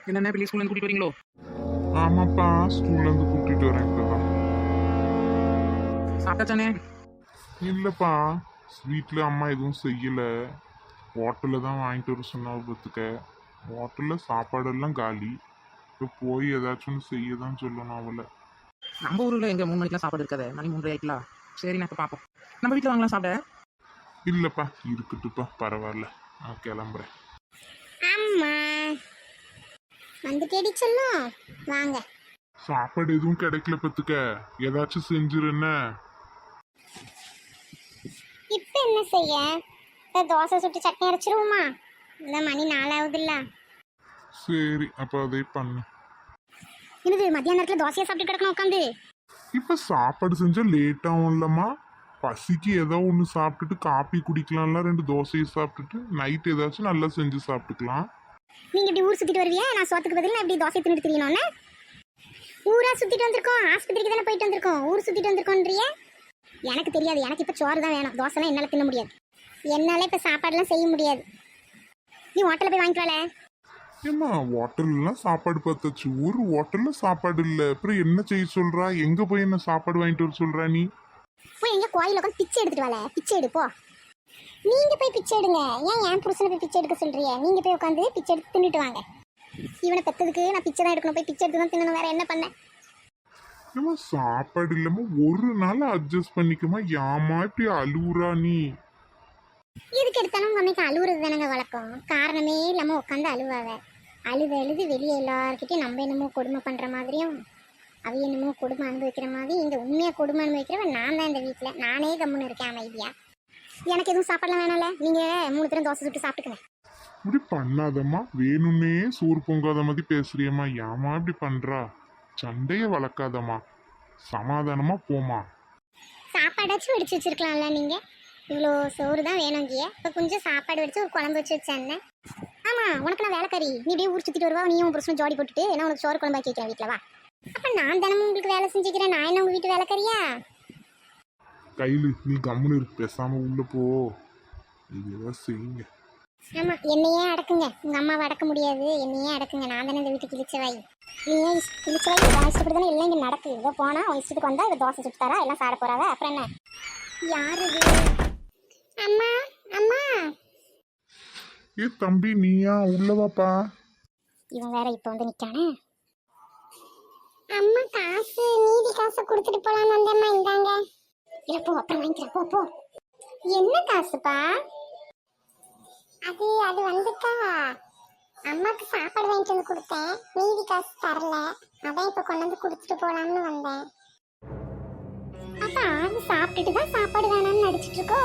என்னென்ன பிள்ளை ஸ்கூல்ல இருந்து கூட்டிட்டு வரீங்களோ? ஆமாப்பா, ஸ்கூல்ல இருந்து கூட்டிட்டு வரேன் இப்பதான். சாப்பிட்டாச்சானே? இல்லப்பா, வீட்டுல அம்மா எதுவும் செய்யல. ஹோட்டல்ல தான் வாங்கிட்டு வர சொன்னாவ பத்துக்க. ஹோட்டல்ல சாப்பாடெல்லாம் காலி. இப்போ போய் ஏதாச்சும் ஒன்று செய்ய தான் சொல்லணும் அவளை. நம்ம ஊர்ல எங்க 3 மணிக்கெல்லாம் சாப்பாடு இருக்காது, மணி 3 ஆயிட்டலாம். சரி நான் இப்போ பார்ப்போம். நம்ம வீட்டில் வாங்கலாம் சாப்பிட. இல்லப்பா, இருக்கட்டுப்பா, பரவாயில்ல, நான் கிளம்புறேன். அம்மா வந்துட்டேடி சொல்லும், வாங்க. சாப்பாடு எதுவும் கிடைக்கல பத்துக்க, ஏதாச்சும் செஞ்சிருஎன்ன. இப்போ என்ன செய்ய? தோசை சுட்டு சட்னி அரைச்சிருவோமா? இந்த மணி 4 ஆகுதுல்ல. சரி, அப்போ அதே பண்ணு. என்னது மத்தியான நேரத்தில் தோசையை சாப்பிட்டு கிடக்கணும் உட்காந்து? இப்ப சாப்பாடு செஞ்சா லேட் ஆகும் இல்லம்மா. பசிக்கு ஏதோ ஒன்று சாப்பிட்டுட்டு காப்பி குடிக்கலாம்ல, 2 தோசையை சாப்பிட்டுட்டு நைட் ஏதாச்சும் நல்லா செஞ்சு சாப்பிட்டுக்கலாம். நீங்க இப்படி ஊர் சுத்திட்டு வருவியா? நான் சோத்துக்கு பதில் இப்படி தோசை தின்னுட்டு தெரியணும்னு ஊரா சுத்திட்டு வந்திருக்கோம். ஆஸ்பத்திரிக்கு தானே போயிட்டு வந்திருக்கோம், ஊர் சுத்திட்டு வந்திருக்கோன்றிய. எனக்கு தெரியாது, எனக்கு இப்போ சோறு தான் வேணும். தோசைலாம் என்னால் தின்ன முடியாது. என்னால் இப்போ சாப்பாடுலாம் செய்ய முடியாது. நீ ஹோட்டலில் போய் வாங்கிட்டு வரல. ஏம்மா, ஹோட்டல்லாம் சாப்பாடு பார்த்தாச்சு, ஒரு ஹோட்டல்ல சாப்பாடு இல்லை. அப்புறம் என்ன செய்ய சொல்றா? எங்க போய் என்ன சாப்பாடு வாங்கிட்டு வர சொல்றா நீ? போய் எங்க கோயில உட்காந்து பிச்சை எடுத்துட்டு வரல. பிச்சை எடு போ. நீங்க போய் பிச்சை எடுங்க. ஏன் புருஷனை போய் பிச்சை எடுக்க சொல்றீங்க? நீங்க போய் உட்காந்து பிச்சை எடுத்து தின்னுட்டு வாங்க. இவனை பெத்ததுக்கு நான் பிச்சை தான் எடுக்கணும், போய் பிச்சை எடுத்து தான் தின்னணும். வேற என்ன பண்ண? ஏம்மா, சாப்பாடு இல்லாம ஒரு நாள் அட்ஜஸ்ட் பண்ணிக்கமா. ஏமா இப்படி அழுவுறா நீ? எதுக்கு எடுத்தாலும் உங்க அம்மைக்கு அழுவுறது தானங்க வழக்கம். காரணமே இல்லாம உட்காந்து அழுவாவ. அழுது வெளியே எல்லாருக்கிட்டையும் நம்ம என்னமோ கொடுமை பண்ற மாதிரியும் அவ என்னமோ கொடுமை அனுபவிக்கிற மாதிரி. இந்த உண்மையா கொடுமை அனுபவிக்கிறவன் நான் தான். இந்த வீட்டுல நானே கம்முன்னு இருக்கேன் அமைதியா. எனக்கு எதுவும் சாப்பாடுலாம் வேணாம்ல. நீங்க 3 பேரும் தோசை சுட்டு சாப்பிட்டுக்கங்க. இப்படி பண்ணாதம்மா, வேணும்னே சோறு பொங்காத மாதிரி பேசுறியம்மா. ஏமா இப்படி பண்றா? சண்டைய வளர்க்காதம்மா, சமாதானமா போமா. சாப்பாடாச்சும் வெடிச்சு வச்சிருக்கலாம்ல. நீங்க இவ்வளோ சோறு தான் வேணுங்கிய, இப்போ கொஞ்சம் சாப்பாடு வச்சு ஒரு குழம்பு வச்சு வச்சேன். ஆமா, உனக்கு நான் வேலைக்காரி. நீ இப்படியே ஊர் சுத்திட்டு வருவா. நீயும் புருஷனும் ஜோடி போட்டுட்டு என்ன உனக்கு சோறு குழம்பு வைக்கிறேன் வீட்டில் வா. அப்ப நான் தினமும் உங்களுக்கு வேலை செஞ்சுக்கிறேன். நான் என்ன உங்க வீட்டு வேலைக்காரியா? கையில நீ கம்முன்னு இருக்கு, பேசாம உள்ள போ. இது ஏதாவது செய்யுங்க. ஆமா, என்னையே அடக்குங்க. உங்க அம்மாவை அடக்க முடியாது, என்னையே அடக்குங்க. நான் தானே இந்த வீட்டுக்கு இழிச்சவாய். நீயே இழிச்சவாய். இஷ்டப்பட்டு தானே எல்லாம் இங்கே நடக்குது. இதோ போனா உன் இஷ்டத்துக்கு வந்தா இதை தோசை சுட்டு தரா, எல்லாம் சாட போறாவ. அப்புறம் என்ன? யாரு இது? அம்மா அம்மா. ஏ தம்பி, நீயா? உள்ளவாப்பா. இவன் வேற இப்ப வந்து நிக்கானே. அம்மா, காசு மீதி காசை கொடுத்துட்டு போலாம் வந்தம்மா. இந்தாங்க. இல்ல போ, அப்புறம் வாங்கிக்கிறேன். போ போ. என்ன காசுப்பா? அது வந்துட்டா அம்மாக்கு சாப்பாடு வாங்கிட்டு வந்து கொடுத்தேன். மீதி காசு தரல, அதான் இப்ப கொண்டு வந்து கொடுத்துட்டு போலாம்னு வந்தேன். அப்பா, அது சாப்பிட்டுட்டு தான் சாப்பாடு வேணாம்னு நடிச்சிட்டு இருக்கோ?